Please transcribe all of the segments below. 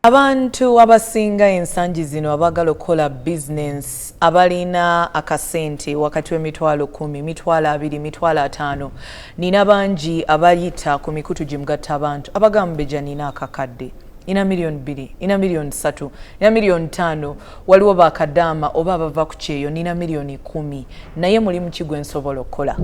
Abantu abasinga ensangi zino abagala okukola business abalina akasente wakati w'emitwalo 10, mitwalo 20, mitwalo 5 nina bangi abayita ku mikutu gimugatta abantu abagamba beja nina akakadde ina milioni 2, ina milioni 3, ina milioni 5 waliwo bakadama oba abava ku kyeyo nina milioni 10 naye mulimu kigwe nsobola okukola.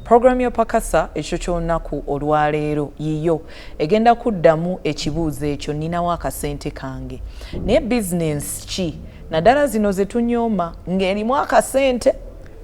Program yo Pakasa ekyo ky'olunaku olwaleero yiyo egenda kuddamu ekibuuzo ekyo ninawo akasente kange naye business ki naddala zino ze tunyooma ng'erimu akasente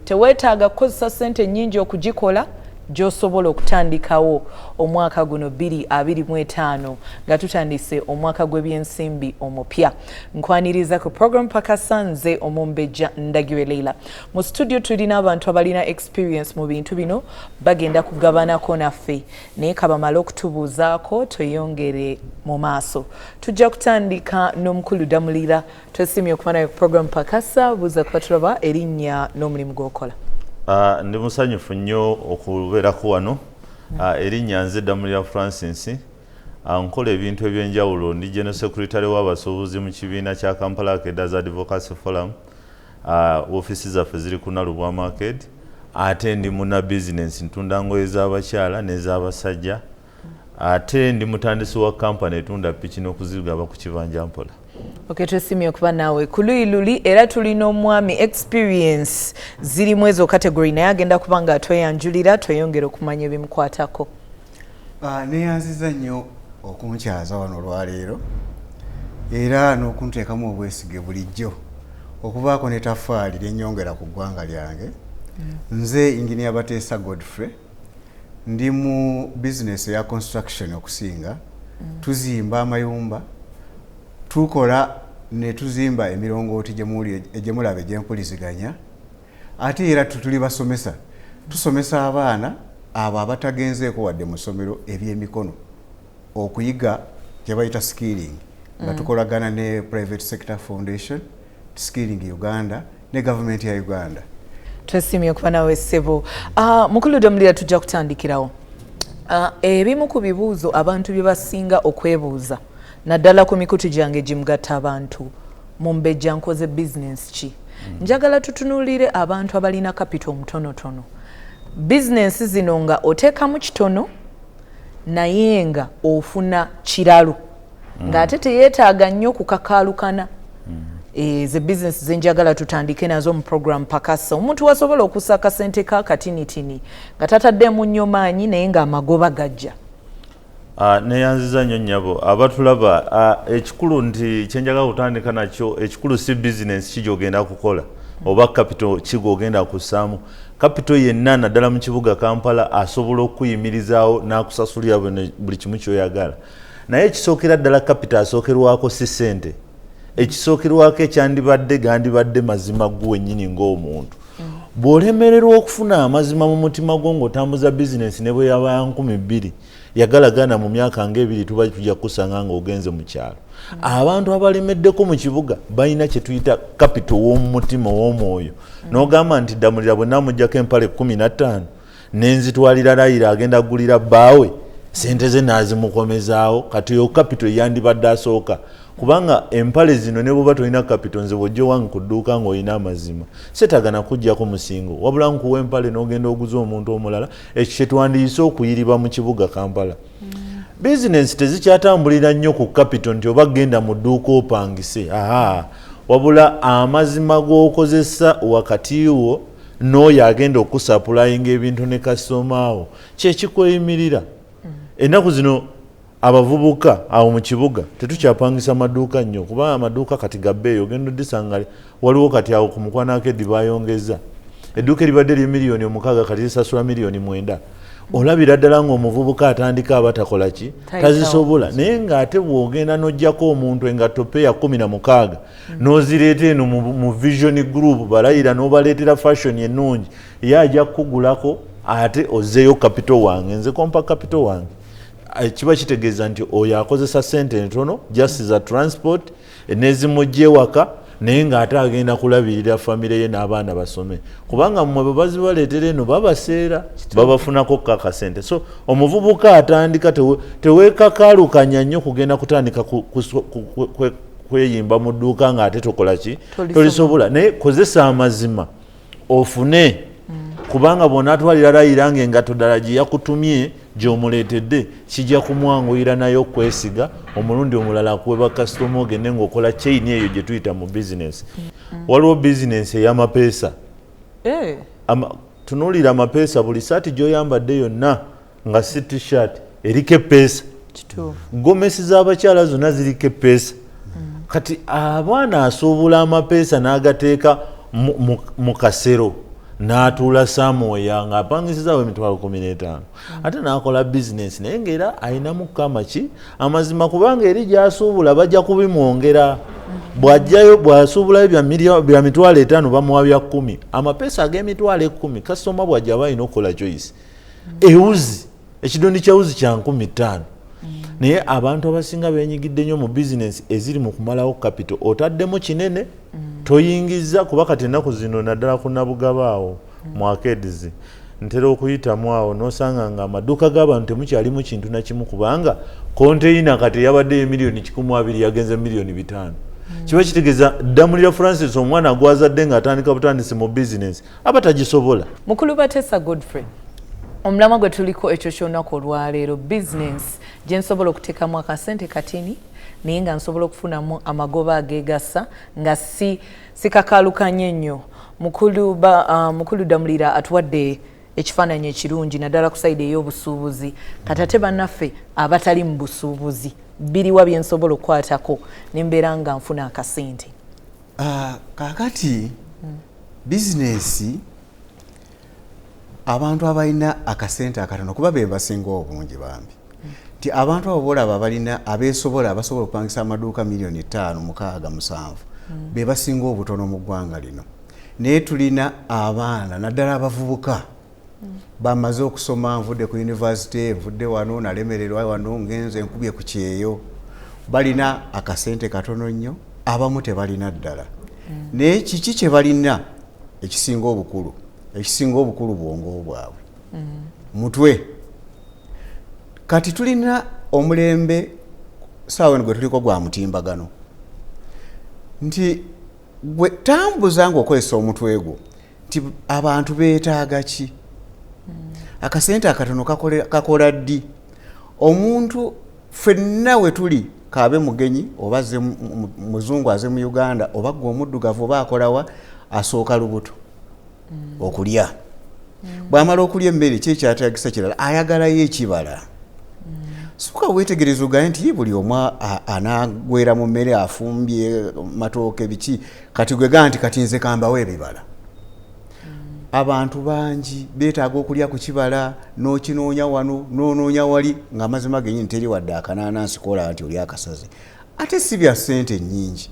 teweetaaga kukozesa ssente nnyingi okugikola gy'osobola okutandikawo omwaka guno 2025 nga tutandise omwaka gw'ebyensimbi omupya. Nkwaniriza ku program Pakasa nze Omumbejja Ndagirwe Leila. Mu studio tulina abantu abalina experience mu bintu bino bagenda kugabanako naffe naye kabamala okutubuuzaako tweyongere mu maaso. Tujja kutandika n'omukulu Damulira twesimye okufanayo ku program Pakasa buuza kuba tulaba erinnya n'omulimu gw'okola. Ndi musanyufu nnyo okubeerako wano. Erinnya nze Damulira Francis. Nkola ebintu ebyenjawulo ndi General Secretary w'abasuubuzi mu kibiina kya Kampala Arcade Advocacy Forum. Ofiisi zaffe ziri ku Nalubwa Market. Ate ndi muna business ntunda ngoye z'abakyala n'ez'abasajja. Ate ndi mutandisi wa kampani etunda piki n'okuzigaba ku kibanja mpola. Okay, twesimye okuba naawe kuluyi luli era tulina omwami experience ziri mu ezo category naye agenda kuba nga tweyanjulira tweyongera okumanya ebimukwatako. Neyanziza nnyo okunkyaza wano olwaleero era n'okunteekamu obwesige bulijjo okubaako ne taffaali lyennyongera ku ggwanga lyange. Nze Engineer Bateesa Godfrey ndi mu business ya construction okusinga. Tuzimba amayumba, tukola ne tuzimba emirongooti gyemulaba egy'empuliziganya ate era tuli basomesa. Tusomesa abaana abo abatagenzeeko wadde mu ssomero ebyemikono okuyiga kye bayita skilling nga tukolagana ne Private Sector Foundation, Skilling Uganda ne Government ya Uganda. Twesimye okuba nawe ssebo. Mukulu Damulira tujja kutandikirawo. Ebimu ku bibuuzo abantu bye basinga okwebuuza naddala ku mikutu gyange gimugatta abantu Mumbejja nkoze business ki. Njagala tutunuulire abantu abalina capital omutonotono. Business zino nga oteekamu kitono naye nga ofuna kiralu ng'ate teyeetaaga nnyo kukakaalukana. Ze business zenjagala tutandike nazo mu program Pakasa. Omuntu wasobola okussa akasente ka katinitini nga tataddemu nnyo maanyi naye ng'amagoba gajja. Neyanziza nnyo nnyabo abatulaba ekikulu nti kyenjagala kutandika nakyo ekikulu si business ki gy'ogenda kukola oba capital ki gw'ogenda kussaamu. Capital yenna naddala mu kibuga Kampala asobola okuyimirizaawo n'akusasulira buli kimu ky'oyagala naye ekisookera ddala capital asookerwako si ssente. Ekisookerwako ekyandibadde gandibadde mazima ggwe nnyini ng'omuntu. Bw'olemererwa okufuna amazima mu mutima gwo ng'otambuza business ne bwe yaba ya 2,000 yagalagana mu myaka ng'ebiri tuba tujja kusanga ng'ogenze mu kyalo. Abantu abalemeddeko mu kibuga balina kye tuyita capital w'omu mutima w'omwoyo. N'ogamba nti Damulira bwe naamuggyako empale 15 n'enzitwalira Raila agenda gulira bbaawe sente ze n'azimukomezaawo kati yo capital yandibadde asooka. Kubanga empale zino ne bw'oba tolina capital nze bw'ojja wange ku dduuka ng'olina amazima setagana kujjako musingo wabula nkuwa empale n'ogenda oguza omuntu omulala ekyo kye twandiyise okuyiriba mu kibuga Kampala. Business tezikyatambulira nnyo ku capital nti oba genda mu dduuka opangise wabula amazima g'okozesa wakati wo n'oyo agenda okusapulayinga ebintu ne kastomaawo kye kikweyimirira. Ennaku zino abavubuka awo mu kibuga tetukyapangisa maduuka nnyo kuba amaduuka kati gabbeeyo ogenda oddisanga waliwo kati awo ku Mukwano Arcade bayongeza edduuka eribadde lye miliyoni 6 kati lisasula miliyoni 9. Olabira ddala ng'omuvubuka atandika abatakola ki tazisobola naye ng'ate bw'ogenda n'oggyako omuntu engatto peya 16 n'ozireeta eno mu Vision Group balayira n'obaleetera fashion ennungi ye ajja kukugulako ate ozzeeyo capital wange nze kompa capital wange. Kiba kitegeeza nti oyo akozesa ssente ntono just za transport n'ezimujja ewaka naye ng'ate agenda kulabirira famire ye n'abaana basome kubanga mmwe bwe bazibaleetera eno babaseera babafunako kakasente so omuvubuka atandika teweekakaalukanya nnyo kugenda kutandika kweyimba mu dduuka ng'ate tokola ki tolisobola naye kozesa amazima ofune kubanga bw'onaatwalira layira ng'engato ddala gye yakutumye gy'omuleetedde kijja kumwanguyira naye okwesiga omulundi omulala akuweba kasitoma ogende ng'okola kyeyini eyo gye tuyita mu bizinesi waliwo bizinesi ey'amapeesa tunuulira amapeesa buli saati gy'oyambadde yonna nga si t-shirt eriko epeesa gomesi z'abakyala zonna ziriko epeesa kati abaana asuubula amapeesa n'agateeka mu kasero n'atuula samwoya ng'apangisizawo emitwalo 15 ate n'akola bizinesi naye ng'era ayinamu kamaki amazima kubanga eri gy'asuubula bajja kubimwongera bw'ajjayo bw'asuubulayo bya mitwalo 5 bamuwa bya 10 amapeesa ag'emitwalo 10 kasitoma bw'ajja aba alina okukola choice ewuzi ekidondi kyawuzi kya 15 naye abantu abasinga beenyigidde nnyo mu bizinesi eziri mu kumalawo capital otaddemu kinene toyingiza kuba kati ennaku zino naddala ku nabugabaawo mu arcades ntera okuyitamu awo n'osanga nga amaduuka g'abantu temukyalimu kintu na kimu kubanga konteyina kati yabaddeyo miliyoni 12 yagenze miliyoni 5 kiba kitegeeza ddamulira Francis omwana agwazadde ng'atandika butandisi mu bizinesi aba tagisobola. Mukulu Bateesa Godfrey omulamwa gwe tuliko ekyo ky'olunaku olwaleero bizinesi gye nsobola okuteekamu akasente katini naye nga nsobola okufunamu amagoba ageegasa nga sikakaalukanye nnyo. Mukulu Damulira atuwadde ekifaananyi ekirungi naddala ku sayidi ey'obusuubuzi kati ate bannaffe abatali mu busuubuzi biriwa bye nsobola okukwatako ne mbeera nga nfuna akasente. Kaakati bizinesi abantu abalina akasente akatono kuba be basinga obungi bambi nti abantu abo bolaba abasobola okupangisa amaduuka miliyoni 5, 6, 7 be basinga obutono mu ggwanga lino naye tulina abaana naddala abavubuka bamaze okusoma nvudde ku yunivasite nvudde wano nalemererwa wano ngenze nkubye ku kyeyo balina akasente katono nnyo abamu tebalina ddala naye kiki kye balina ekisinga obukulu bwongo bwabwe mutwe kati tulina omulembe saawa gwe tuliko gwa mutimbagano nti gwe tambuza ng'okozesa omutwe gwo nti abantu beetaaga ki akasente akatono kakola ddi omuntu ffenna we tuli kaabe mugenyi oba azze muzungu aze mu Uganda oba gwe omuddugavu oba akolawa asooka lubuto okulya bw'amala okulya emmere kyekyatagisa kirala ayagalayo ekibala suka weetegereza ogaye nti buli omu anagwera mu mmere afumbye matooke biki kati gwe gaa nti kati nze kambawo ebibala abantu bangi beetaaga okulya ku kibala n'okinoonya wano n'onoonya wali ng'amazima gennyini teri wadde akanaanansi kola nti oli akasaze ate si bya ssente nnyingi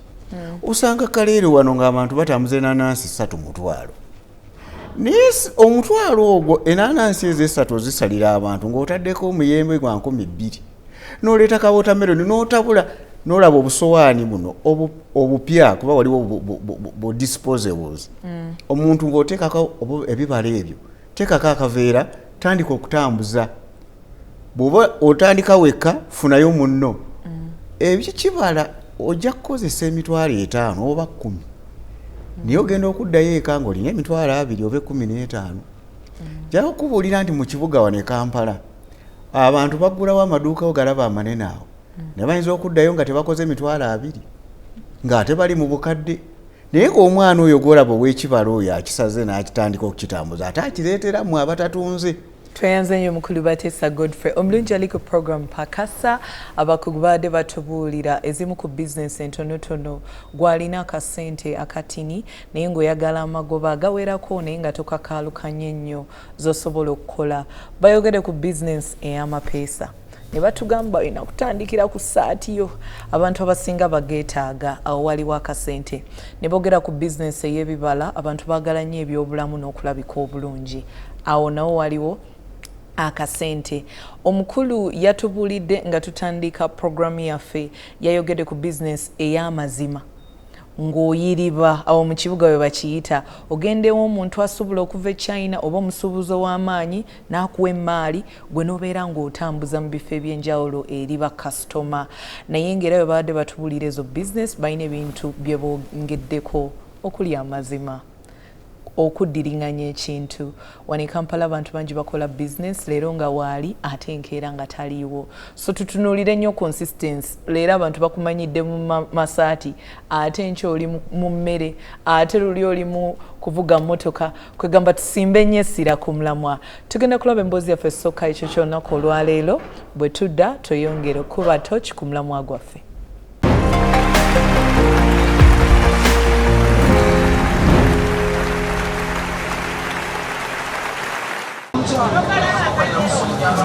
osanga kaleero wano ng'abantu batambuza enanansi 3 mutwalo naye omutwalo ogwo enanansi ezo 3 ozisalira abantu ng'otaddeko omuyembe gwa 12 n'oleeta ka watermelon n'otabula n'olaba obusowaani buno obupya kuba waliwo bu disposables omuntu ng'oteekako ebibala ebyo teekako akaveera tandika okutambuza bw'oba otandika wekka funayo munno ebyo kibala ojja kukozesa emitwalo 5 oba 10 naye ogenda okuddayo eka ng'olina emitwalo 2 oba 15 jja okubuulira nti mu kibuga wano e Kampala abantu baggulawo amaduuka ogalaba amanene awo ne bayinza okuddayo nga tebakoze emitwalo 2 ng'ate bali mu bukadde naye ng'omwana oyo gwolaba ow'ekibala oyo akisaze n'akitandika okukitambuza ate akireetera mmwe abatatunze. Tweyanze nnyo Mukulu Bateesa Godfrey omulungi ali ku program Pakasa abakugu baadde batubuulira ezimu ku bizinesi entonotono gwalina akasente akatini naye ng'oyagala amagoba agawerako naye nga tokakaalukanye nnyo z'osobola okukola. Bayogere ku bizinesi ey'amapeesa ne batugamba balina kutandikira ku ssaati yo abantu abasinga bageetaaga awo waliwo akasente ne boogera ku bizinesi ey'ebibala abantu baagala nnyo ebyobulamu n'okulabika obulungi awo nawo waliwo akasente. Omukulu yatubuulidde nga tutandika programu yaffe yayogedde ku bizinesi ey'amazima ng'oyiriba awo mu kibuga bwe bakiyita ogendewo omuntu asobola okuva e China oba omusuubuzi ow'amaanyi n'akuwa emmaali gwe n'obeera ng'otambuza mu bifo eby'enjawulo eri bakasitoma naye ng'era bwe babadde batubuulira ezo bizinesi balina ebintu bye bongeddeko okuli amazima okuddiringanya ekintu wano e Kampala abantu bangi bakola bizinesi leero nga waali ate enkeera nga taliiwo so tutunuulire nnyo consistency leero abantu bakumanyidde mu masaati ate enkya oli mu mmere ate luli oli mu kuvuga mmotoka kwegamba tusimbe nnyo essira ku mulamwa tugenda kulaba emboozi yaffe esooka ekyo ky'olunaku olwaleero bwe tudda tweyongere okuba tochi ku mulamwa gwaffe.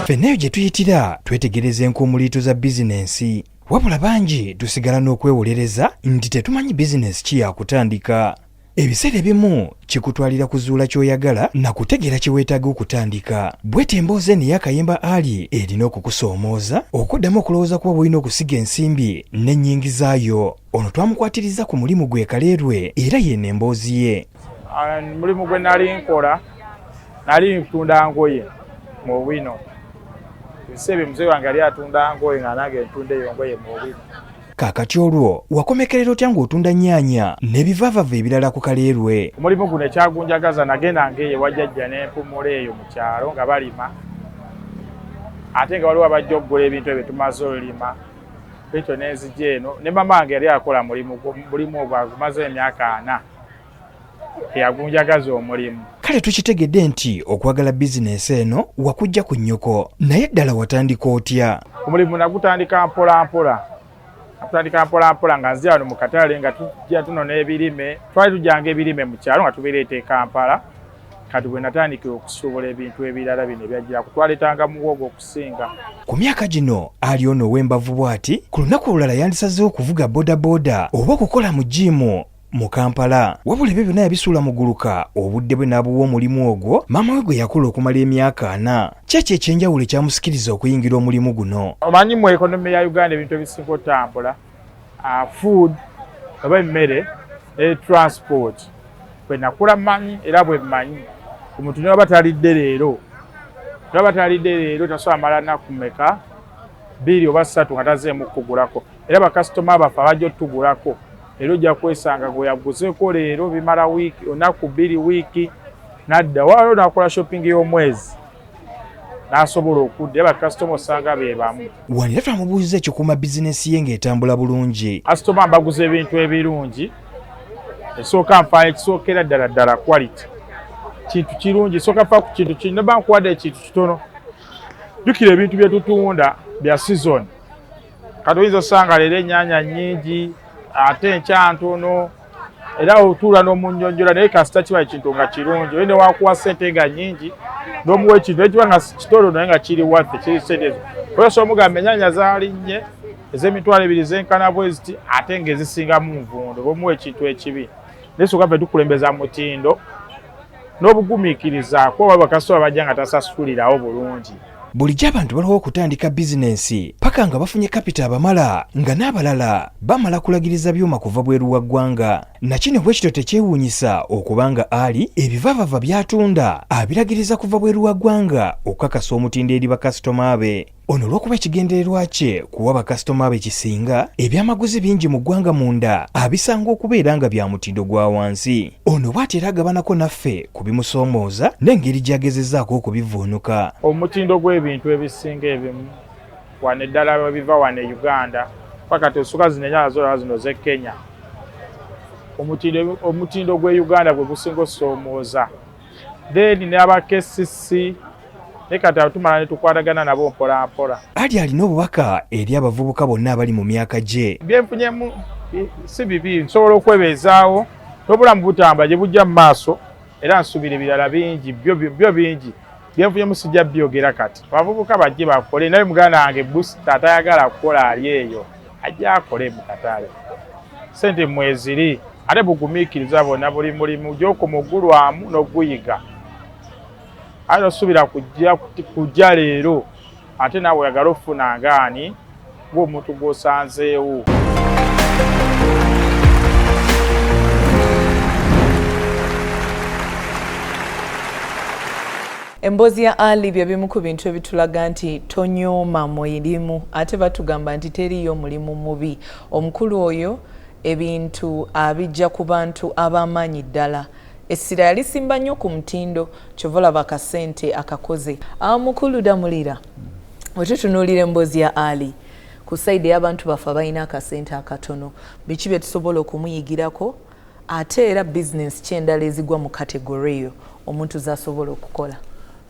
Ffenna eyo gye tuyitira twetegereza enkuumuliito za bizinensi wabula bangi tusigala n'okwewolereza nti tetumanyi bizinensi ki yakutandika. Ebiseera ebimu kikutwalira kuzuula ky'oyagala na kutegeera kye weetaaga okutandika. Bw'ete emboozi eno ey'akayimba Ali erina okukusoomooza okuddamu okulowooza kuba bw'olina okusiga ensimbi n'ennyingi zaayo. Ono twamukwatiriza ku mulimu gwe kaleerwe era yenna emboozi ye. Mulimu gwe nali nkola nali ntunda ngoye mu bwino. Ebisebe mzee wange yali atunda ngoye nga nange ntunda eyo ngoye mu bwino. Kaakati olwo wakomekerera otya ng'otunda nnyaanya n'ebivaavava ebirala ku kaleerwe. Omulimu guno ekyagunjagaza nagenda ng'eyo wajjajja n'empumula eyo mu kyalo nga balima ate nga waliwo abajja okugula ebintu ebyo tumaze olima bityo n'enzija eno ne mama wange yali akola mulimu ogwo agumaze emyaka 4 eyagunjagaza omulimu. Kale tukitegedde nti okwagala bizinensi eno wakujja ku nnyoko naye ddala watandika otya? Omulimu nagutandika mpolampola nga nzira wano mu katale nga tujja tunona ebirime twali tujjanga ebirime mu kyalo nga tubireeta e Kampala kati bwe natandikira okusuubula ebintu ebirala bino ebyajjirako twaleetanga muwogo okusinga. Ku myaka gino Ali ono ow'embavu bw'ati ku lunaku olulala yandisazeewo okuvuga bodaboda oba okukola mu jiimu mu Kampala wabula ebyo byonna yabisuula mu guluka obudde bwe n'abuwa omulimu ogwo maama we gwe yakola okumala emyaka 4. Kyeki ekyenjawulo ekyamusikiriza okuyingira omulimu guno? Omanyi mu ekonomi ya Uganda ebintu ebisinga otambula food oba emmere transport bwe nakula mmanyi era bwe mmanyi omuntu ne waba talidde leero tasobola mala nnaku mmeka 2 oba 3 nga tazeemu kugulako era bakasitoma baffe abajja otugulako leero ojja kwesanga gwe yaguzeeko leero bimala wiiki onaku 2 wiiki nadda waliwo nakola shopping y'omwezi n'asobola okudda bakasitoma osanga be bamu. Wanera twamubuuziza ekikuuma bizinensi ye ng'etambula bulungi. Kasitoma mbaguza ebintu ebirungi esooka nfaanyi ekisookera ddala quality kintu kirungi esooka fa ku kintu kino neba nkuwadde ekintu kitono jjukira ebintu bye tutunda bya season kati oyinza osanga leero ennyaanya nnyingi ate enkya ntono era otuula n'omunnyonnyola naye kasita kiba ekintu nga kirungi oyo ne wakuwa ssente nga nnyingi n'omuwa ekintu ekiba nga kitono naye nga kiri waffe kiri ssente ezo olwesa omugamba ennyaanya zaalinnye ez'emitwalo 2 zenkana bweziti ate ng'ezisingamu nvundo bw'omuwa ekintu ekibi naye sooka ffe tukulembeza mutindo n'obugumiikiriza kuba bakasitoma bajja nga tasasulirawo bulungi. Bulijjo abantu baliwo okutandika bizinensi paka nga bafunye kapita abamala nga n'abalala bamala kulagiriza byuma kuva bweru wa ggwanga. Nakino bwe kityo tekyewuunyisa okubanga Ali ebivaavava by'atunda abiragiriza kuva bweru wa ggwanga okukakasa omutindo eri bakasitoma be. Ono olw'okuba ekigendererwa kye kuwa bakasitoma be kisinga ebyamaguzi bingi mu ggwanga munda abisanga okubeera nga bya mutindo gwa wansi. Ono bw'ati era agabanako naffe kubimusoomooza n'engeri gy'agezezzaako okubivuunuka. Omutindo gw'ebintu ebisinga ebimu wano eddala babiva wano e Uganda pakati osuka zino ennyanya zolaba zino z'e Kenya. Omutindo gwe Uganda gwe gusinga osoomooza then ne aba KCC ne kati tumala ne tukwatagana nabo mpolampola. Ali alina obubaka eri abavubuka bonna abali mu myaka gye. Byenfunyemu si bibi nsobola okwebeezaawo n'obulamu butambula gye bujja mu maaso era nsuubira ebirala bingi byo bingi byenfunyemu sijja byogera kati abavubuka bajje bakole naye muganda wange busita atayagala kukola ali eyo ajja akole mu katale sente mweziri ate bugumiikiriza bonna buli mulimu gy'okoma oggulwamu n'oguyiga ate osuubira kujja leero ate naawe oyagala ofuna ngaani ng'omuntu gw'osanzeewo. emboozi ya Ali bye bimu ku bintu ebitulaga nti tonyooma mulimu ate batugamba nti teriyo mulimu mubi. Omukulu oyo ebintu abijja ku bantu ab'amaanyi ddala. Essira yalisimba nnyo ku mutindo kyova olaba akasente akakoze. Mukulu Damulira, bwe tutunuulira emboozi ya Ali ku sayidi y'abantu baffe abalina akasente akatono, biki bye tusobola okumuyigirako ate era bizinensi kyendala ezigwa mu kategori eyo omuntu z'asobola okukola?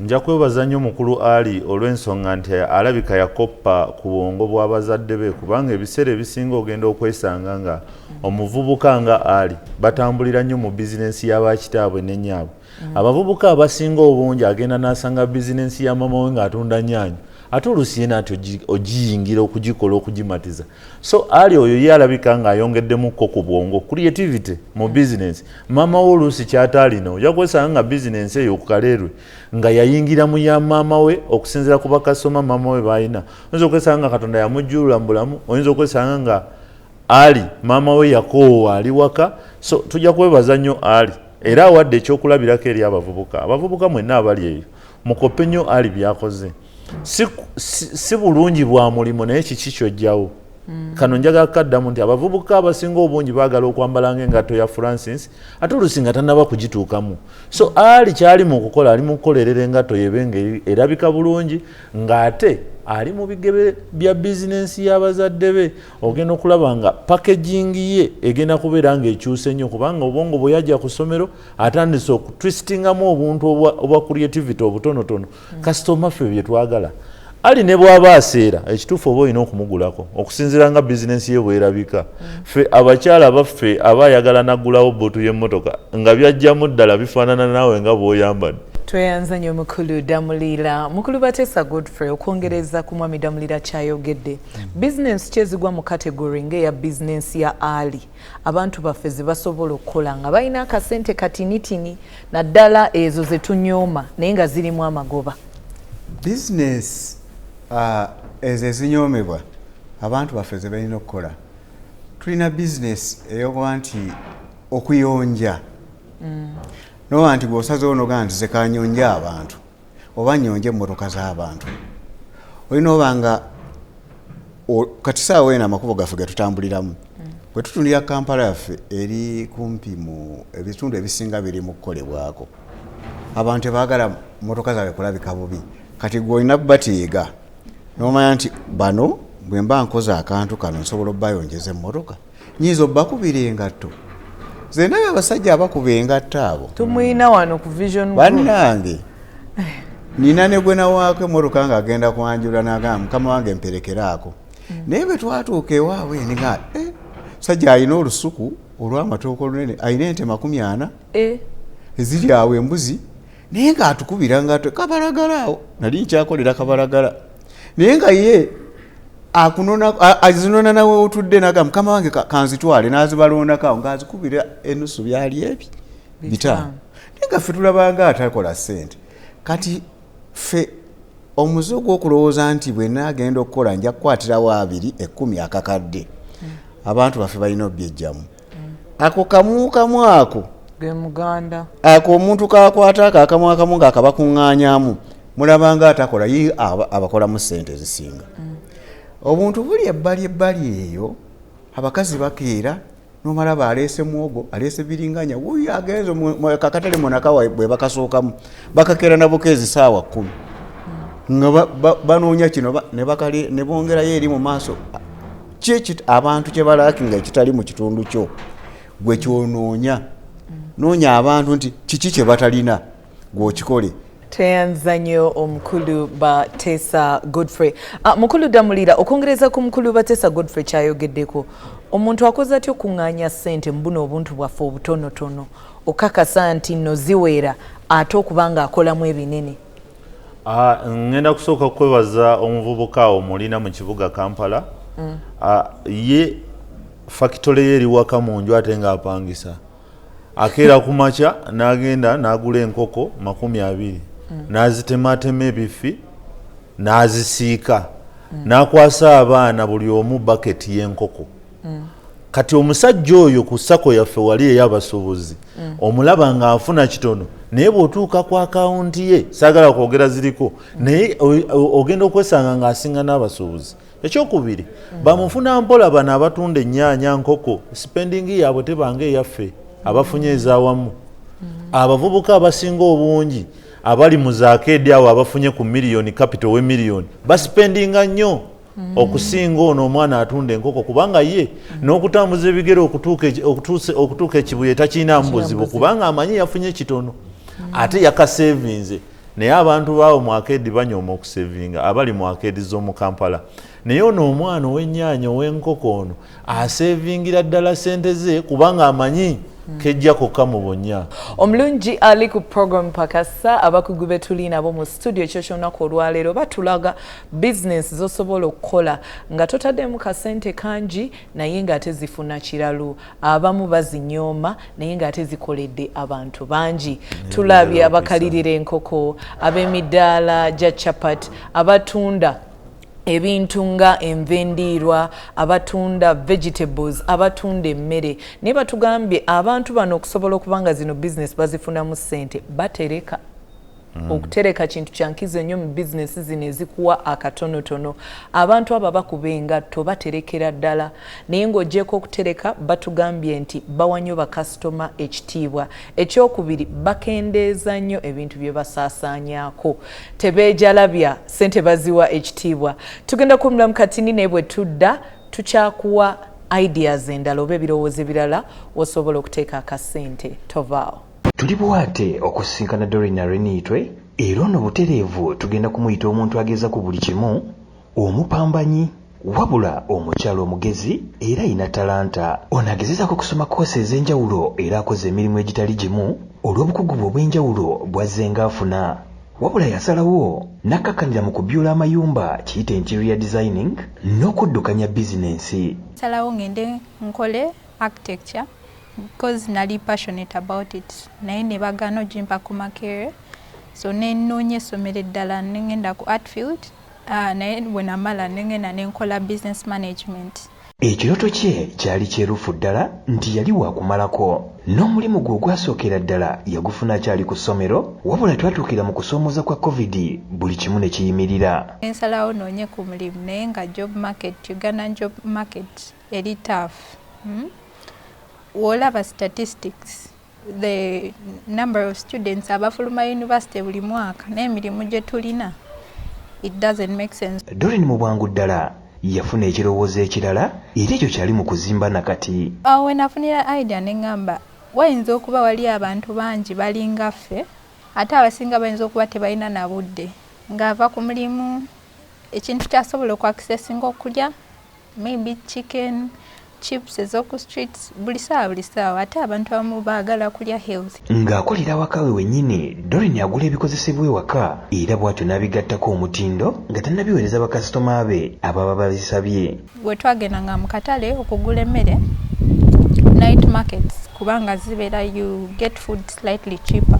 Nja kwebaza nnyo mukulu Ali olw'ensonga nti alabika yakoppa ku bwongo bw'abazadde be, kubanga ebiseera ebisinga ogenda okwesanga nga omuvubuka nga Ali batambulira nnyo mu bizinensi y'abakitaabwe ne nnyaabwe. Abavubuka abasinga obungi agenda n'asanga bizinensi ya mama we ng'atunda nnyaanya, ate oluusi yena ati ogiyingira okugikola okugimatiza. So Ali oyo ye alabika ng'ayongeddemukko ku bwongo creativity mu bizinensi. Mama we oluusi kyataalina ojja kwesanga nga bizinensi eyo ku kaleerwe nga yayingira mu ya maama we okusinziira ku bakasoma maama we b'alina. Oyinza okwesanga nga Katonda yamujjulula mu bulamu, oyinza okwesanga nga Ali maama we yakoowa ali waka. So tujja kwebaza nnyo Ali era awadde ekyokulabirako eri abavubuka. Abavubuka mwenna abali eyo mukoppe nnyo Ali byakoze. Si bulungi bwa mulimo naye kiki kyojjawo. Kano njagala kaddamu nti abavubuka abasinga obungi baagala okwambala ng'engatto ya Francis ate oluusi nga tannaba kugituukamu. So Ali kyali mu kukola, ali mu kukolerera engatto yebe ng'erabika bulungi ng'ate ali mu bigebe bya bizinensi y'abazadde be. Ogenda okulaba nga packaging ye egenda kubeera ng'ekyuse nnyo, kubanga obwongo bwe yajja ku ssomero atandise okutwistingamu obuntu obwa creativity obutonotono kasitoma ffe bye twagala. Ali ne bw'aba aseera ekituufu oba olina okumugulako okusinziira nga bizinensi ye bwerabika. Ffe abakyala baffe abaayagala naggulawo bbuutu y'emmotoka nga byajjamu ddala bifaanana naawe nga bw'oyambadde. Tweyanza nnyo Mukulu Damulira. Mukulu Bateesa Godfrey, okwongereza ku mwami Damulira kyayogedde, bizinensi kyezigwa mu kategori ng'eya bizinensi ya Ali abantu baffe ze basobola okukola nga balina akasente katinitini naddala ezo ze tunyooma naye nga zirimu amagoba. Bizinensi ezo ezinyoomebwa abantu baffe ze balina okukola. Tulina bizinensi eyokuba nti okuyonja. Nowa nti gwosazeewo nogaa nti ze kanyonja abantu oba nyonje emmotoka z'abantu. Olina oba nga kati saawa eno amakubo gaffe ge tutambuliramu bwe tutunulira Kampala yaffe eri kumpi mu ebitundu ebisinga biri mu kukolebwako. Abantu tebaagala mmotoka zaabwe kulabika bubi. Kati gw'olina kubateega n'omanya nti bano bwe mba nkoze akantu kano nsobola obbayonjeza emmotoka, nyiza obbakubira engatto. Ze ndabye abasajja abakuba engatto abo tumuyina wano ku Vision Group. Bannange nina ne gwe nawaako emmotoka ng'agenda kwanjula n'agamba mukama wange mperekeraako. Naye bwe twatuuka ewaabwe nga sajja alina olusuku olw'amatooka olunene, alina ente 40 eziri awo embuzi, naye ng'atukubira ngatto kabalagala awo. Nali nkyakolera kabalagala naye nga ye azinona nawe otudde naga mukama wange kanzitwale n'azibalondako awo ng'azikubira ennusu byali ebi bitaano. Naye nga ffe tulabanga atakola ssente. Kati ffe omuze gw'okulowooza nti bwe naagenda okukola nja kukwatirawo 2 akakadde. Abantu baffe balina obyejjamu. Ako kamu ako ge muganda ako omuntu kakwata akamu ng'akabakuŋŋaanyaamu mulabanga atakola ye abakolamu ssente ezisinga. Obuntu buli ebbali eyo abakazi bakeera n'omala baleese muwogo aleese biringanya wuyo agenze kakatale monakawa bwe bakasookamu bakakeera nabukeezi saawa 10 nga banoonya kino ne bongerayo eri mu maaso. Abantu kye balaakinga ekitali mu kitundu kyo gwe kyonoonya. Noonya abantu nti kiki kye batalina gw'okikole. Tweyanza nnyo Omukulu Bateesa Godfrey. Mukulu Damulira, okwongereza ku Mukulu Bateesa Godfrey kyayogeddeko, omuntu akoze atya okuŋŋaanya ssente mu buno obuntu bwaffe obutonotono okakasa nti nno ziwera ate okuba ng'akolamu ebinene? Ngenda kusooka kwebaza omuvubuka omulina mu kibuga Kampala. Ye fakitole ye eri waka mu nju ate ng'apangisa. Akeera ku makya n'agenda n'agula enkoko 20 n'azitematema ebifi n'azisiika n'akwasa abaana buli omu baketi y'enkoko. Kati omusajja oyo ku ssako yaffe wali ey'abasuubuzi omulaba ng'afuna kitono naye bw'otuuka ku akawunti ye saagala kwogera ziriko naye ogenda okwesanga ng'asinga n'abasuubuzi. Ekyokubiri bamufuna mpola bano abatunda ennyaanya nkoko spendingi yaabwe tebanga eyaffe abafunye ezaawamu. Abavubuka abasinga obungi abali mu zaakeedi awo abafunye ku miliyoni capital we miliyoni baspendinga nnyo okusinga ono omwana atunda enkoko kubanga ye n'okutambuza ebigere okutuuka ekibuye takirinamu buzibu kubanga amanyi yafunye kitono ate yakasevinze. Naye abantu baawo mu akeedi banyooma okusevinga abali mu akeedi z'omu Kampala. Naye ono omwana ow'ennyaanya ow'enkoko ono asevingira ddala sente ze kubanga amanyi kejja kokka mu bonnya. Omulungi ali ku program Pakasa abakugu be tuli nabo mu studio ekyo ky'olunaku olwaleero batulaga business z'osobola okukola nga totaddemu kasente kangi naye ng'ate zifuna kiralu. Abamu bazinyooma naye ng'ate zikoledde abantu bangi. Tulabye abakalirira enkoko, ab'emidaala gya chapat, abatunda ebintu nga envendiirwa, abatunda vegetables, abatunda emmere. Naye batugambye abantu bano okusobola okubanga zino business bazifunamu ssente batereka. Okutereka kintu kyankizo nnyo mu business zino ezikuwa akatonotono. Abantu abo bakuba engatto baterekera ddala naye ng'oggyeko okutereka batugambye nti bawa nnyo bakasitoma ekitiibwa. Ekyokubiri bakendeeza nnyo ebintu bye basaasaanyaako. Tebeejalabya ssente baziwa ekitiibwa. Tugenda kumulamu katini naye bwe tudda tukyakuwa ideas endala oba ebirowoozo ebirala osobola okuteeka akasente. Tovaawo. Tuli bwate okusisinkana Doreen Areniitwe era ono butereevu tugenda kumuyita omuntu ageza ku buli kimu, omupambanyi wabula omukyalo omugezi era ayina talanta. Ono agezezaako kusoma koosi ez'enjawulo era akoze emirimu egitali gimu olw'obukugu bwe obw'enjawulo bw'azze ng'afuna. Wabula yasalawo n'akkakanira mu kubyula amayumba kiyita interior designing n'okuddukanya bizinensi. Salawo ngende nkole architecture because nali passionate about it. Naye ne bagano jimpa ku makere. So nenoonya essomero eddala nengenda ku Artfield. Naye bwe namala nengenda nenkola business management. Ekirooto kye kyali kyerufu ddala nti yali waakumalako. N'omulimu gwe ogwasookera ddala yagufuna akyali ku ssomero wabula twatuukira mu kusoomooza kwa COVID buli kimu ne kiyimirira. Ensalawo noonye ku mulimu naye nga job market, Uganda job market eri tough. Olaba statistics, the number of students abafuluma university buli mwaka n'emirimu gye tulina, it doesn't make sense. Doreen mu bwangu ddala yafuna ekirowoozo ekirala era ekyo kyali mu kuzimba nakati. Awo nafunira idea ne ngamba wayinza okuba wali abantu bangi balinga ffe ate abasinga bayinza okuba tebalina na budde ng'ava ku mulimu ekintu kyasobola okwakisesinga okulya maybe chicken chips ezoku streets buli saawa ate abantu abamu baagala kulya health. Ng'akolera waka we wennyini Doreen agula ebikozesebwa ewaka era bw'atyo n'abigattako omutindo nga tannabiweereza bakasitoma be ababa babisabye. Bwe twagendanga mu katale okugula emmere night markets kubanga zibeera you get food slightly cheaper.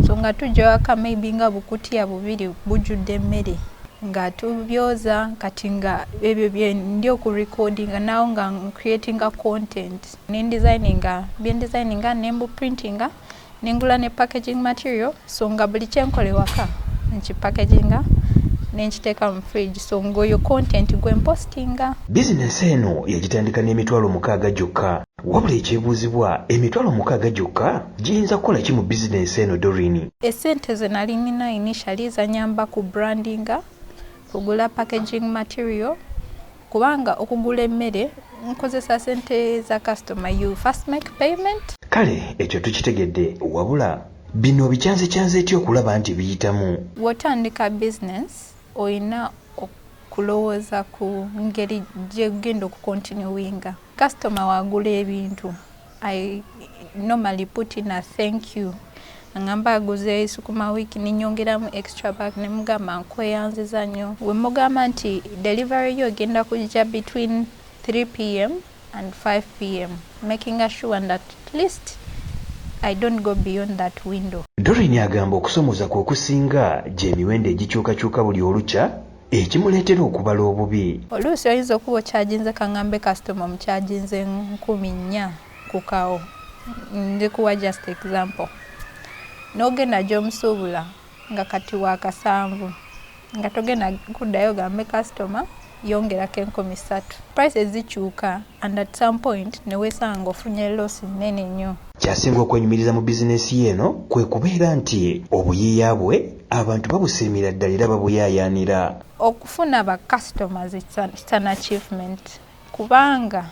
So nga tujja waka maybe nga bukutiya bubiri bujjudde emmere nga tubyoza kati nga ebyo bye ndi okurecordinga nawo nga creatinga content nendesigninga byendesigninga nembu printinga nengula ne packaging material so nga buli kyenkole waka nkipackaginga nenkiteeka mu fridge so ng'oyo content gwempostinga. Bizinensi eno yagitandika n'emitwalo 6 gyokka wabula ekyebuuzibwa emitwalo 6 gyokka giyinza kukola ki mu bizinensi eno Doreen? Essente ze nali nina initially zanyamba ku brandinga kugula packaging material kubanga okugula emmere nkozesa sente za customer you first make payment. Kale ekyo tukitegedde wabula bino bikyanze etyo okulaba nti biyitamu. Wotandika business oyina okulowooza ku ngeri gyegenda okukontinuwinga. Customer wagula ebintu I normally put in a thank you. Ngamba aguze sukuma wiki ninyongeramu extra bag ne mugamba nkweyanziza nnyo. We mugamba nti delivery yo genda kujja between 3 p.m. and 5 p.m. making sure that at least I don't go beyond that window. Doreen agamba okusomoza kw'okusinga gy'emiwendo egikyukakyuka buli olukya ekimuleetera okubala obubi. Oluusi oyinza okuba okyajinze kangambe customer omukyajinze 4,000 ku kawo. Ndikuwa just example. n'ogenda gy'omusuubula nga kati wa kasanvu nga togenda kuddayo gambe customer yongerako 3,000 prices zikyuka and at some point ne weesanga ofunye loss nnene nnyo. Kyasinga okwenyumiriza mu bizinesi y'eno kwe kubeera nti obuyiiya bwe abantu babusiimira ddala era babuyaayaanira. Okufuna ba customers it's an achievement kubanga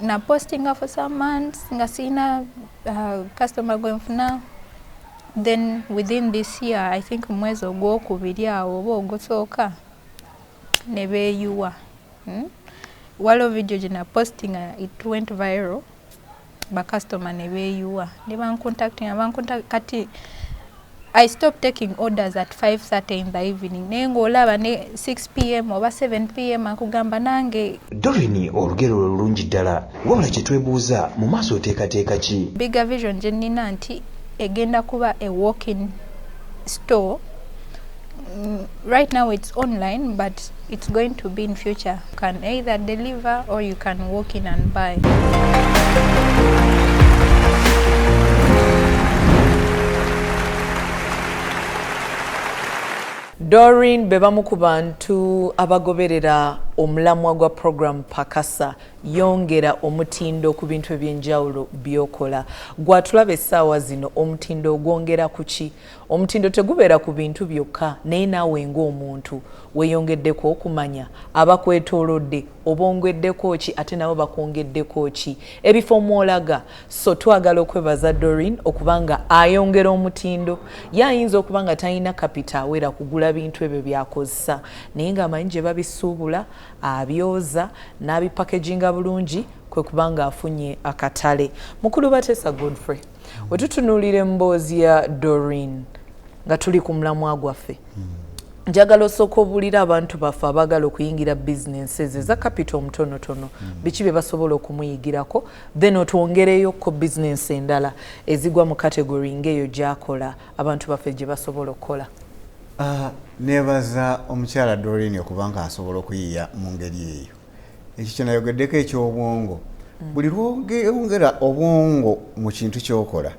na postinga for some months nga sina customer gwe nfuna, then within this year I think mwezi ogwokubiri awo oba ogusooka ne beeyuwa. Waliwo video gye na postinga it went viral, ba customer ne beeyuwa ne bancontacting kati I stopped taking orders at 5:30 in the evening. Nengo olaba ne 6 p.m. oba 7 p.m. akugamba nange. Doreen olugero olulungi ddala wabula kye twebuuza mu maaso oteekateeka ki? Bigger vision gye nnina nti egenda kuba a walk-in store. Right now it's online but it's going to be in future. You can either deliver or you can walk in and buy. Doreen bebamu ku bantu abagoberera omulamwa gwa program Pakasa yongera omutindo ku bintu ebyenjawulo byokola. Gwatulaba essaawa zino omutindo ogwongera ku ki? Omutindo tegubeera ku bintu byokka naye naawe ng'omuntu weeyongeddeko okumanya abakwetoolodde obongweddeko ki ate nabo bakwongeddeko ki ebifo mwolaga. So twagala okwebaza Doreen okubanga ayongera omutindo. Yayinza okubanga talina kapita awera kugula bintu ebyo byakozesa naye ng'amanyi gye babisuubula abyoza n'abipakeginga bulungi kwe kubanga afunye akatale. Mukulu Bateesa Godfrey, wetutunuulira emboozi ya Doreen nga tuli ku mulamwa gwaffe, njagala osooka obuulira abantu baffe abagala okuyingira businesses eza capital omutonotono biki bye basobola okumuyigirako, then otwongereyoko business endala ezigwa mu category ng'eyo gy'akola abantu baffe gye basobola okukola. Nebaza omukyala Doreen okubanga asobola okuyiiya mu ngeri eyo. Ekyo kye nayogeddeko eky'obwongo. Buli lwongera obwongo mu kintu ky'okola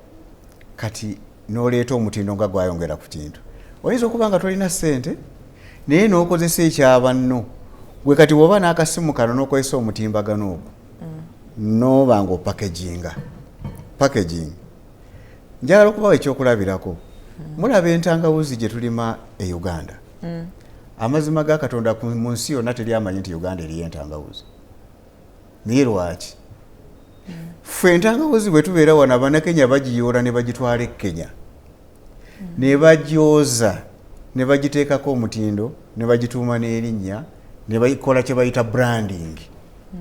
kati n'oleeta omutindo nga gwayongera ku kintu. Oyinza okuba nga tolina ssente naye n'okozesa ekyabanno. Gwe kati bw'oba n'akasimu kano n'okozesa omutimbagano ogwo n'oba ng'opakeginga. Njagala okubawa ekyokulabirako. Mulaba entangawuzi gye tulima e Uganda. Amazima ga Katonda mu nsi yonna teri amanyi nti Uganda eriyo entangawuzi. Naye lwaki? Ffe entangawuzi bwe tubeera wano Abannakenya bagiyoola ne bagitwala e Kenya. Ne bagyoza ne bagiteekako omutindo ne bagituuma n'erinnya ne bayikola kye bayita branding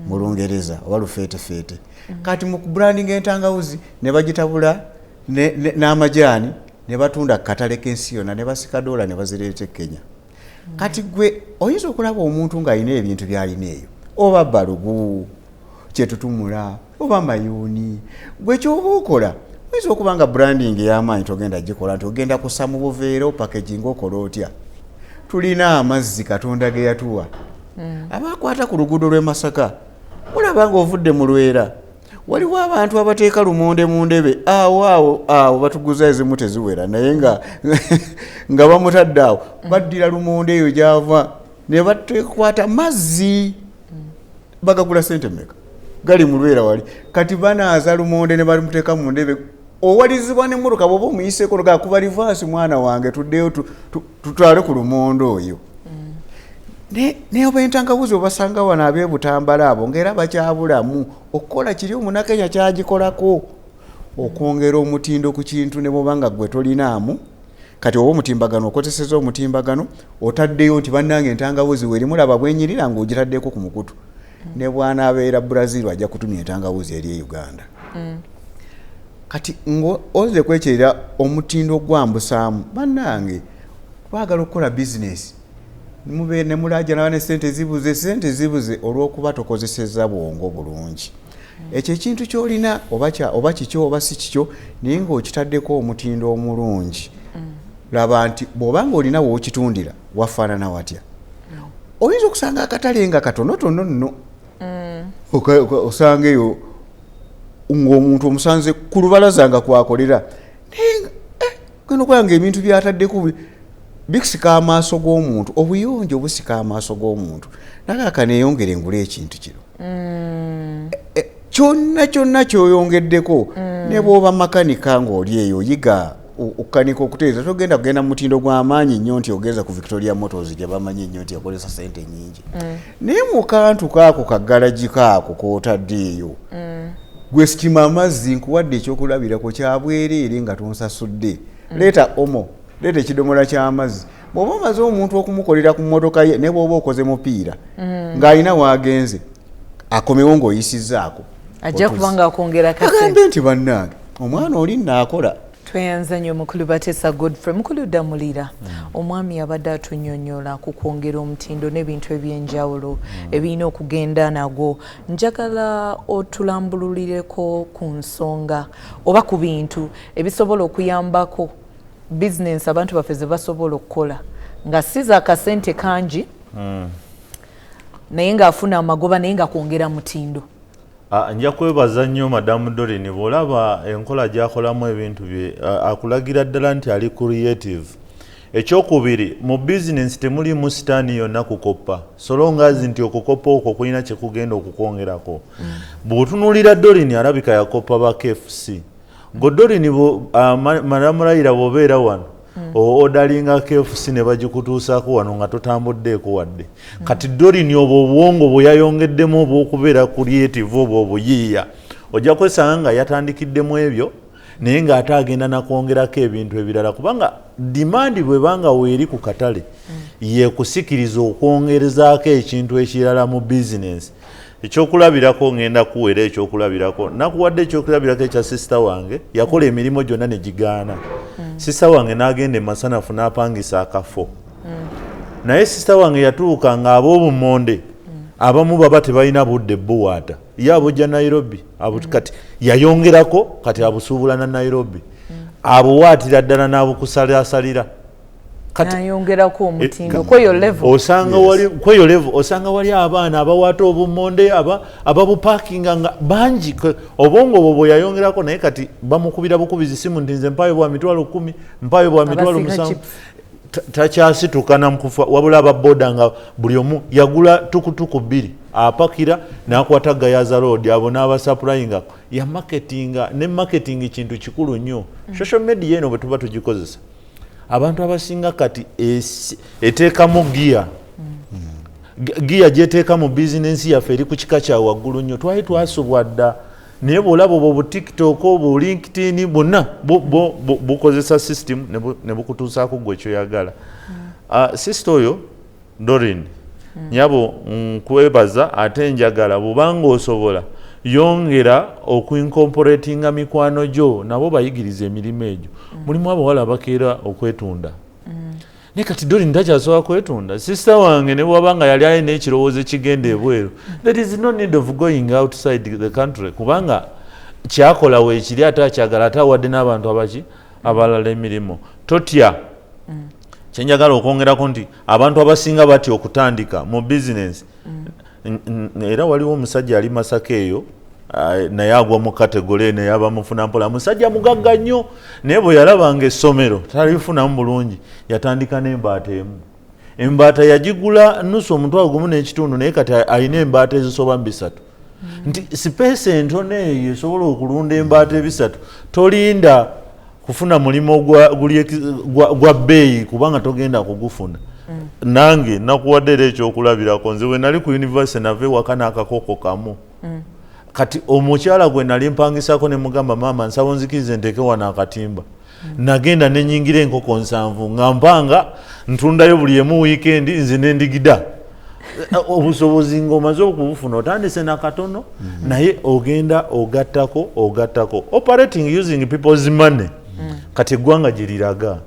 mu Lungereza oba lufeetefeete. Kati mu branding entangawuzi ne bagitabula n'amajaani ne batunda katale k'ensi yonna ne basika dola ne bazireeta e Kenya. Kati gwe oyinza okulaba omuntu ng'alina ebintu by'alina eyo oba balugu kyetutumula oba mayuuni gwe ky'oba okola oyinza okuba nga branding y'amaanyi togenda gikola nti ogenda kussa mu buveera opakeginga okola otya. Tulina amazzi Katonda ge yatuwa abakwata ku luguudo lw'e Masaka mulaba ng'ovudde mu Lwera waliwo abantu abateeka lumonde mu ndebe awo batuguza ezimu teziwera naye nga bamutadde awo baddira lumonde eyo gyava ne batekwata mazzi bagagula ssente mmeka gali mu Lwera wali kati banaaza lumonde ne balimuteeka mu ndebe owalizibwa ne mmotoka bw'oba omuyiseeko nogakuba livaasi mwana wange tuddeyo tutwale ku lumonde oyo. Ne oba entangawuzi obasanga wano ab'ebutambala abo ng'era bakyabulamu okukola kiri Omunnakenya kyagikolako okwongera omutindo ku kintu ne bw'obanga gwe tolinaamu. Kati oba omutimbagano okozeseza omutimbagano otaddeyo nti bannange entangawuzi werimulaba bwenyirira ng'ogitaddeko ku mukutu ne bw'anaabeera Brazil ajja kutumya entangawuzi eri e Uganda. Kati oze kwekyerera omutindo gwambusaamu bannange twagala okukola bizinesi mube ne mulajja ne sente zibuze olw'okuba tokozeseza bwongo bulungi. Ekyo ekintu ky'olina oba kikyo oba si kikyo naye ng'okitaddeko omutindo omulungi. Laba nti bw'oba ng'olina wookitundira wafaanana watya. Oyinza okusanga akatale nga katonotono nno. Osanga eyo ng'omuntu omusanze ku lubalaza nga kwakolera naye mukwano gwange ebintu byataddeko bikusika amaaso g'omuntu, obuyonjo busika amaaso g'omuntu. Nakaaka neeyongere ngule ekintu kino. Kyonna kyoyongeddeko ne bw'oba makanika ng'oli eyo yiga okukanika okutereeza. Togenda kugenda mu mutindo gw'amaanyi nnyo nti ogeza ku Victoria Motors gye bamanyi nnyo nti yakozesa ssente nnyingi. Naye mu kantu kaako kaggalaji kaako k'otadde eyo gwe sikima amazzi nkuwadde ekyokulabirako kya bwereere nga tonsasudde. Leeta omo, leeta ekidomola ky'amazzi. Bw'oba omaze omuntu okumukolera ku mmotoka ye ne bw'oba okoze mupiira ng'alina waagenze akomewo ng'oyisizzaako. Ajja kubanga akwongera kase. Agambe nti bannange omwana oli nnaakola. Tweyanza nnyo Mukulu Batesa Godfrey. Mukulu Damulira, omwami abadde atunnyonnyola ku kwongera omutindo n'ebintu eby'enjawulo ebirina okugenda nagwo. Njagala otulambululireko ku nsonga oba ku bintu ebisobola okuyambako bizinensi abantu baffe ze basobola okukola nga siza akasente kangi naye ng'afuna amagoba naye nga kwongera mutindo. Nja kwebaza nnyo Madamu Doreen bw'olaba enkola gy'akolamu ebintu bye akulagira ddala nti ali creative. Ekyokubiri mu bizinensi temulimu sitaani yonna kukoppa so long as nti okukoppa okwo kulina kye kugenda okukwongerako. Bw'otunuulira Doreen alabika yakoppa ba KFC. Go Doreen Madamu Raila bw'obeera wano odalinga KFC ne bagikutuusaako wano nga totambuddeeko wadde. Kati Doreen obwo obwongo bwe yayongeddemu obw'okubeera creative obwo obuyiiya ojja kwesanga nga yatandikiddemu ebyo naye ng'ate agenda nakwongerako ebintu ebirala kubanga dimandi bwebanga weeri ku katale yeekusikiriza okwongerezaako ekintu ekirala mu bizinensi. Ekyokulabirako ngenda kuweera ekyokulabirako nakuwadde ekyokulabirako ekya sisita wange yakola emirimu gyonna ne gigaana. Sisita wange n'agenda e Masanafu n'apangisa akafo naye sisita wange yatuuka ng'ab'obumonde abamu baba tebalina budde buwaata ye abujja Nairobi kati yayongerako kati abusuubula na Nairobi abuwaatira ddala n'abukusalasalira nayongerako omutindo kweyo level osanga wali abaana abawaata obumonde ababupakinga nga bangi obwongo obwo bwe yayongerako naye kati bamukubira bukubizi simu nti nze mpayo bwa mitwalo 10 mpayo bwa mitwalo 7 takyasituka namukufa wabula ababoda nga buli omu yagula tukutuku 2 apakira n'akwata gayaza road abo n'abasapurayingako ya marketinga ne marketing kintu kikulu nnyo. Social media eno bwe tuba tugikozesa abantu abasinga kati eteekamu giya gyeteeka mu bizinensi yaffe eri ku kika kya waggulu nnyo. Twali twasobwa dda naye bw'olaba obwo bu TikTok obu LinkedIn bonna bukozesa system ne bukutuusaako gwe kyoyagala. Sisita oyo Doreen nyabo nkwebaza ate njagala bw'obanga osobola yongera okuincorporatinga mikwano gyo nabo bayigiriza emirimu egyo. Mulimu abawala abakeera okwetunda naye kati Doreen takyasobola kwetunda. Sisita wange ne bw'abanga yali alina ekirowoozo ekigenda ebweru there is no need of going outside the country kubanga kyakola weekiri ate akyagala ate awadde n'abantu abalala emirimu. Totya kyenjagala okwongerako nti abantu abasinga batya okutandika mu bizinensi era waliwo omusajja ali Masaka eyo naye agwa mu kategole naye abamufuna mpola musajja mugagga nnyo naye bwe yalabanga essomero talifunamu bulungi yatandika n'embaata emu. Embaata yagigula nusu omutwalo gumu n'ekitundu naye kati alina embaata ezisoba 3 nti sipeesi entono eyo esobola okulunda embaata 3 tolinda kufuna mulimo gwa bbeeyi kubanga togenda kugufuna. Nange nakuwadde era ekyokulabirako nze bwe nali ku yunivasite nava ewaka n'akakoko kamu kati omukyala gwe nali mpangisako ne mugamba maama nsaba onzikirize nteeke wano akatimba. Nagenda ne nyingira enkoko 7 nga mpanga ntundayo buli emu wiikendi nze n'endigida. Obusobozi ng'omaze okubufuna otandise nakatono naye ogenda ogattako operating using people's money. Kati eggwanga gye liraga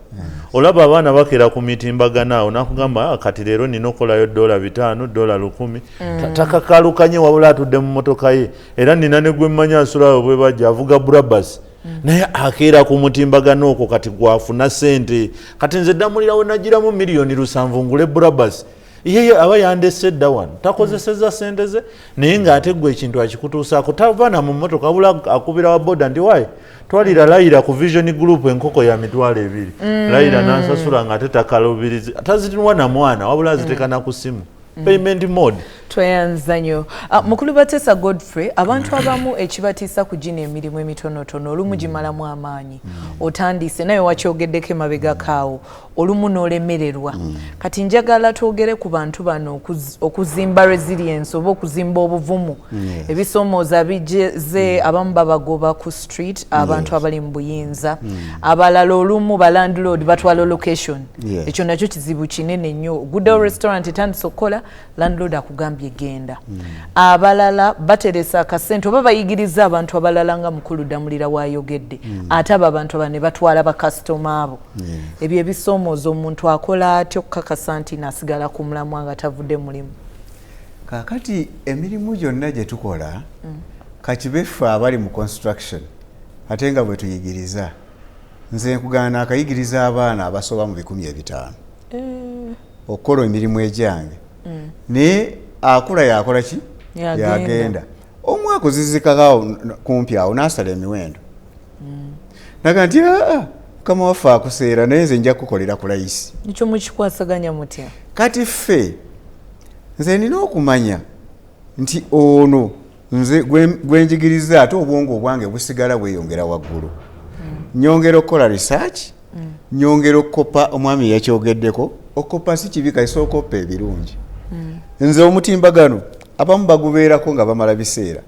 olaba abaana bakeera ku mitimbagano awo nakugamba kati leero nina okolayo $5 $10 takakalukanye wabula atudde mu motoka ye era nina ne gwe mmanyi asulawo bwe bajja avuga Brabus naye akeera ku mutimbagano okwo kati gwafuna ssente. Kati nze Damulira we nagiramu $7,000,000 ngule Brabus yeye aba yandese dda wano takozeseza ssente ze naye ng'ate gwe ekintu akikutuusaako tavaana mu mmotoka wabula akubira wa boda ndi waaye twalira layira ku vision group enkoko ya mitwalo 2 layira n'asasula nga tetakalubirizi tazitinwa na mwana wabula aziteka na ku simu payment mode. Tweyanza nnyo. Mukulu Batesa Godfrey, abantu abamu ekibatiisa kugina emirimu emitonotono olumu gimalamu amaanyi. Otandise naye wakyogeddeko emabega kaawo olumu n'olemererwa. Kati njagala twogere ku bantu bano okuzimba resilience oba okuzimba obuvumu. Ebisoomooza bijeze abamu babagoba ku street abantu abali mu buyinza. Abalala olumu ba landlord batwala location. Ekyo nakyo kizibu kinene nnyo. Good Old Restaurant etandise okukola landlord akugambye genda. Abalala bateresa akasente oba bayigiriza abantu abalala nga mukulu Damulira wayogedde. Ate abo abantu bane batwala bakasitoma abo. Ebyo ebisoomooza omuntu akola atyo okukakasa nti nasigala ku mulamwa nga tavudde mulimu. Kakati emirimu gyonna gye tukola kakibeffe abali mu construction ate nga bwe tuyigiriza nze nkugana akayigiriza abaana abasoba mu 500 okukola emirimu egyange naye akula yakola ki yagenda omwaka ozizikakaawo kumpi awo n'asala emiwendo naga nti kama waffe akuseera naye nze nja kukolera ku layisi nikyo mukikwasaganya mutya kati ffe nze nina okumanya nti ono nze gwenjigiriza ate obwongo obwange busigala bweyongera waggulu nyongera okukola research nyongera okukopa omwami yakyogeddeko okukopa si kibi kayisa okoppa ebirungi nze omutimbagano abamu bagubeerako nga bamala biseera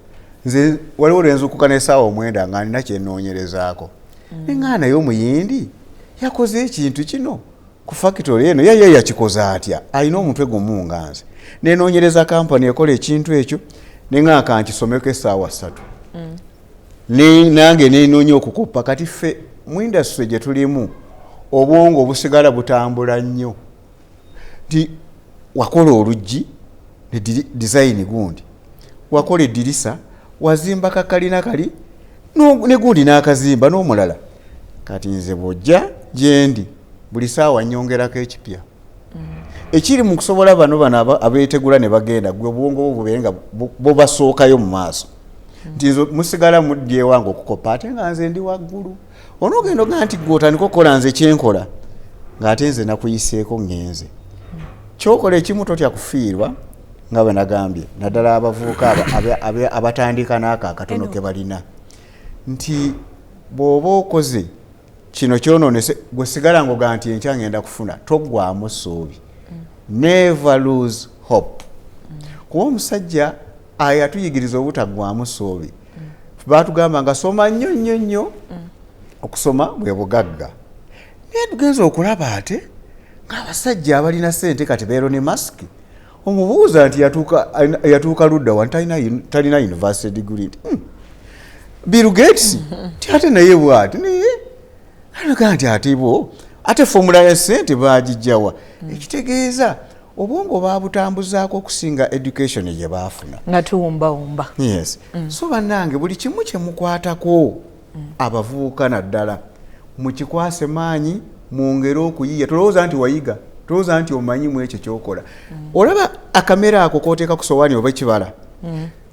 nze waliwo lwenzukuka n'essaawa 9 nga nina kyenoonyerezaako neŋŋaana y'omuyindi yakoze ekintu kino ku factory eno yaye yakikoze atya alina omutwe gumu nga nze nenoonyereza kampani ekola ekintu ekyo neŋŋaaka nkisomeko essaawa 3 nange nenoonya okukupa kati ffe mu industry gye tulimu obwongo obusigala butambula nnyo nti wakola oluggi ne design gundi wakola eddirisa wazimba kakalina kali ne gundi n'akazimba n'omulala kati nze bw'ojja gyendi buli saawa nyongerako ekipya ekiri mu kusobola bano abeetegula ne bagenda gwe obwongo bubenga bo basookayo mu maaso nti musigala muddye wange okukopa ate nga nze ndi waggulu onoogenda ogaa nti gw'otandika okukola nze kyenkola ng'ate nze nakuyiseeko ngenze kyokola ekimu totya kufiirwa nga bwe nagambye naddala abavubuka abatandika n'ako akatono ke balina nti bw'oba okoze kino kyonoonese gwe sigala ng'ogaa nti enkya ngenda kufuna toggwamu ssuubi never lose hope kuba omusajja ayatuyigiriza obutaggwamu ssuubi baatugamba nga soma nnyo okusoma bwe bugagga naye tugenza okulaba ate ng'abasajja abalina ssente kati beero ne masiki omubuuza nti yatuuka ludda wa talina university degree Bill Gates ti ate naye bw'ati naye alaga nti ate bo ate formula ya ssente baagijjawa ekitegeeza obwongo babutambuzaako okusinga education gye baafuna nga tuwumbawumba yes so bannange buli kimu kye mukwatako abavubuka naddala mukikwase maanyi mwongere okuyiya tolowooza nti wayiga tolowooza nti omanyi mu ekyo kyokola olaba akamera ako kooteeka ku sowaani oba ekibala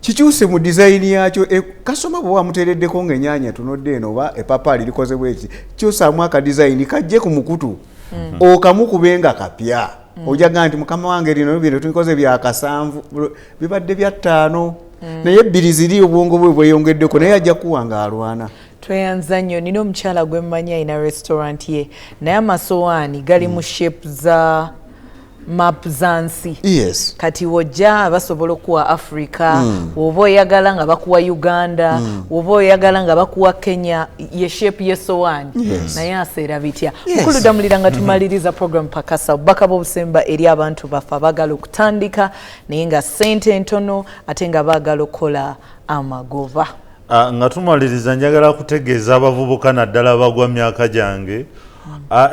kikyuse mu design yakyo kasoma bwe wamuteereddeko ng'ennyanya tunodde eno oba epapaali likoze bweki kyusaamu akadesign kajje ku mukutu okamukubenga kapya ojaga nti mukama wange lino bino tubikoze bya 7 bibadde bya 5 naye 2 ziri obwongo bwe bweyongeddeko naye ajja kuwanga alwana tweyanza nnyo nina omukyala gwe mmanyi alina restaurant ye naye amasowaani gali mu shape za map za nsi yes kati wojja basobola okuwa Africa oba oyagala nga bakuwa Uganda oba oyagala nga bakuwa Kenya ye shape y'essowaani naye aseera bitya mukulu Damulira nga tumaliriza program pakasa obubaka bw'obusemba eri abantu baffe abagala okutandika naye nga ssente ntono ate nga baagala okukola amagoba nga tumaliriza njagala kutegeeza abavubuka naddala bagwa myaka gyange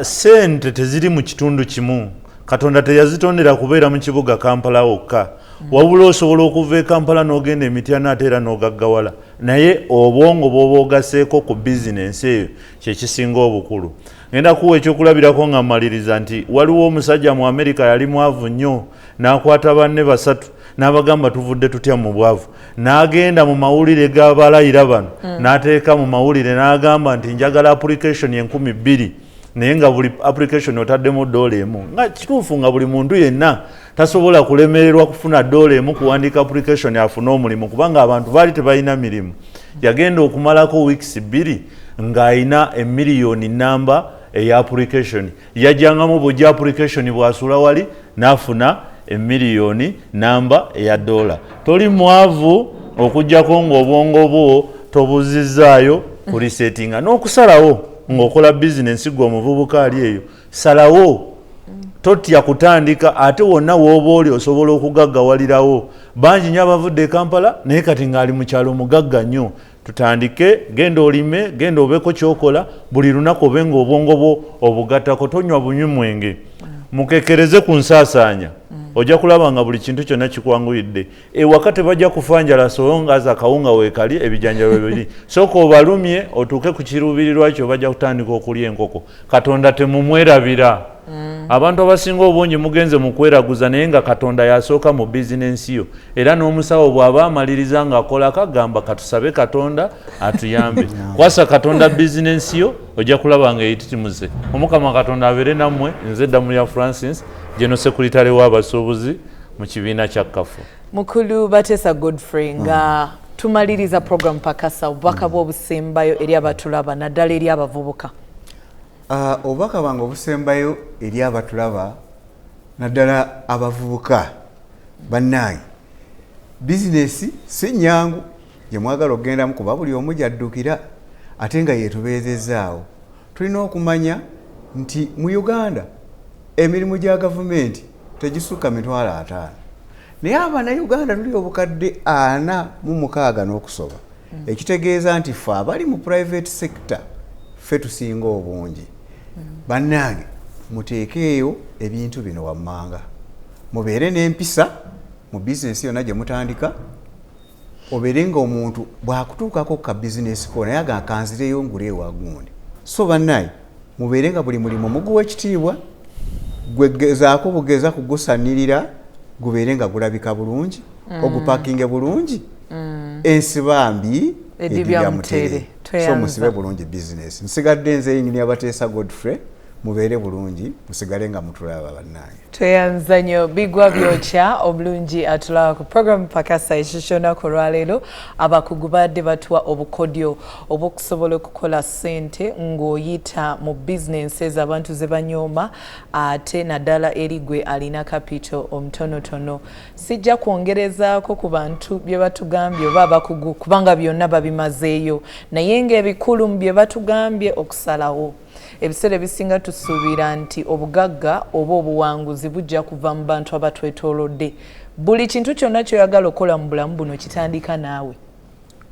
ssente teziri mu kitundu kimu Katonda teyazitondera kubeera mu kibuga Kampala wokka wabula osobola okuva e Kampala n'ogenda Emityana ate era n'ogaggawala naye obwongo bw'oba ogaseeko ku bizinensi eyo kyekisinga obukulu ngenda kuwa ekyokulabirako nga mmaliriza nti waliwo omusajja mu Amerika yali mwavu nnyo n'akwata banne 3 n'abagamba tuvudde tutya mu bwavu n'agenda mu mawulire g'abalayira bano n'ateeka mu mawulire n'agamba nti njagala application 2,000 naye nga buli application otaddemu $1 nga kituufu nga buli muntu yenna tasobola kulemererwa kufuna $1 kuwandiika application afune omulimu kubanga abantu baali tebalina mirimu. Yagenda okumalako weeks 2 ng'ayina emiliyoni namba eya application. Yajjangamu bw'ojja application bw'asula wali n'afuna emiliyoni namba eya $. Toli mwavu okujjako ng'obwongo bwo tobuzizaayo kulisetinga n'okusalawo ng'okola bizinensi gwe omuvubuka ali eyo. Salawo totya kutandika ate wonna w'oba oli osobola okugaggawalirawo. Bangi nnyo abavudde e Kampala naye kati ng'ali mu kyalo mugagga nnyo. Tutandike, genda olime, genda obeeko kyokola, buli lunaku obe ng'obwongo bwo obugattako, tonywa bunywi mwenge. Mukekereze ku nsaasaanya. Ojja kulaba nga buli kintu kyonna kikwanguyidde. Ewaka tebajja kufa njala songaza kawunga weekali ebijanjalo bibiri. Sooka obalumye otuuke ku kiruubirirwa kyo bajja kutandika okulya enkoko. Katonda temumwerabira. Abantu abasinga obungi mugenze mu kweraguza naye nga Katonda yasooka mu bizinensi yo. Era n'omusawo bw'aba amaliriza ng'akola kagamba katusabe Katonda atuyambe. Kwasa Katonda bizinensi yo ojja kulaba nga eyitirimuze. Omukama Katonda abeere nammwe. Nze Damulya Francis, General Secretary w'abasuubuzi mu kibiina kya Kafu. Mukulu Bateesa Godfrey nga tumaliriza program Pakasa obubaka bw'obusembayo eri abatulaba naddala eri abavubuka. Obubaka bwange obusembayo eri abatulaba naddala abavubuka bannange. Bizinesi si nnyangu gye mwagala okugendamu kuba buli omu gy'addukira ate nga yeetubeezezaawo. Tulina okumanya nti mu Uganda emirimu gya gavumenti tegisukka $50,000 naye Abannayuganda tuli obukadde 46 n'okusoba. Ekitegeeza nti ffe abali mu private sector ffe tusinga obungi. Bannange muteekeeyo ebintu bino wammanga, mubeere n'empisa mu bizinesi yonna gye mutandika. Obeere ng'omuntu bw'akutuukako ka bizinesi ko naye akanzireyo ngule ewa gundi. So bannange mubeere nga buli mulimu muguwa ekitiibwa, gwegezaako bugeza kugusanirira gubeere nga gulabika bulungi, ogupakinge bulungi, ensiba mbi edibya mutere. So musibe bulungi bizinesi. Nsigadde nze Engineer Bateesa Godfrey, mubeere bulungi, musigale nga mutulaba bannange. Tweyanza nnyo bigwa byokya obulungi atulaba ku program Pakasa ekishonaku olwaleero. Abakugu badde batuwa obukodyo obw'okusobola okukola ssente ng'oyita mu bizinensi ez'abantu ze banyooma ate naddala eri gwe alina kapito omutonotono. Sijja kwongerezaako ku bantu bye batugambye oba abakugu kubanga byonna babimazeeyo, naye ng'ebikulu mu bye batugambye okusalawo. Ebiseera ebisinga tusuubira nti obugagga oba obuwanguzi bujja kuva mu bantu abatwetoolodde. Buli kintu kyonna ky'oyagala okukola mu bulamu buno kitandika naawe.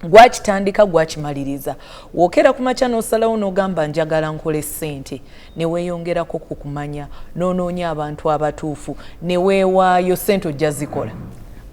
Gwakitandika gwakimaliriza. Wokera ku makya n'osalawo n'ogamba njagala nkole ssente, ne weeyongerako ku kumanya, n'onoonya abantu abatuufu, ne weewaayo ssente ojja zikola.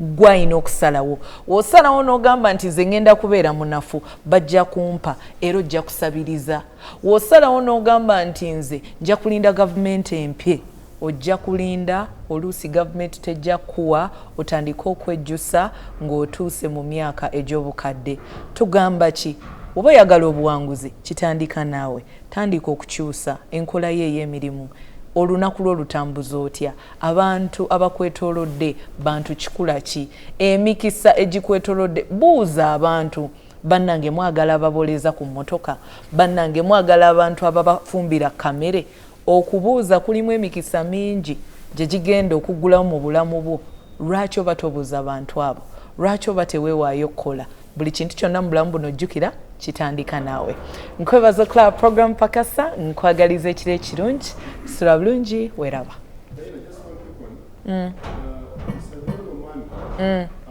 Gwayina okusalawo. Wosalawo n'ogamba nti nze ngenda kubeera munafu, bajja kumpa era ojja kusabiriza. Wosalawo n'ogamba nti nze nja kulinda gavumenti empye, ojja kulinda oluusi gavumenti tejja kuwa otandika okwejjusa ng'otuuse mu myaka egy'obukadde. Tugamba ki? Oba oyagala obuwanguzi kitandika naawe. Tandika okukyusa enkola ye ey'emirimu. Olunaku lwo lutambuza otya? Abantu abakwetoolodde bantu kikula ki? Emikisa egikwetoolodde buuza abantu. Bannange mwagala ababoleza ku mmotoka? Bannange mwagala abantu ababafumbira kamere? Okubuuza kulimu emikisa mingi gye gigenda okuggulawo mu bulamu bwo. Lwaki oba tobuuza abantu abo? Lwaki oba teweewaayo kukola? Buli kintu kyonna mu bulamu buno jjukira kitandika naawe. Nkwebaza Club Program Pakasa, nkwagaliza ekiro ekirungi, sula bulungi, weeraba.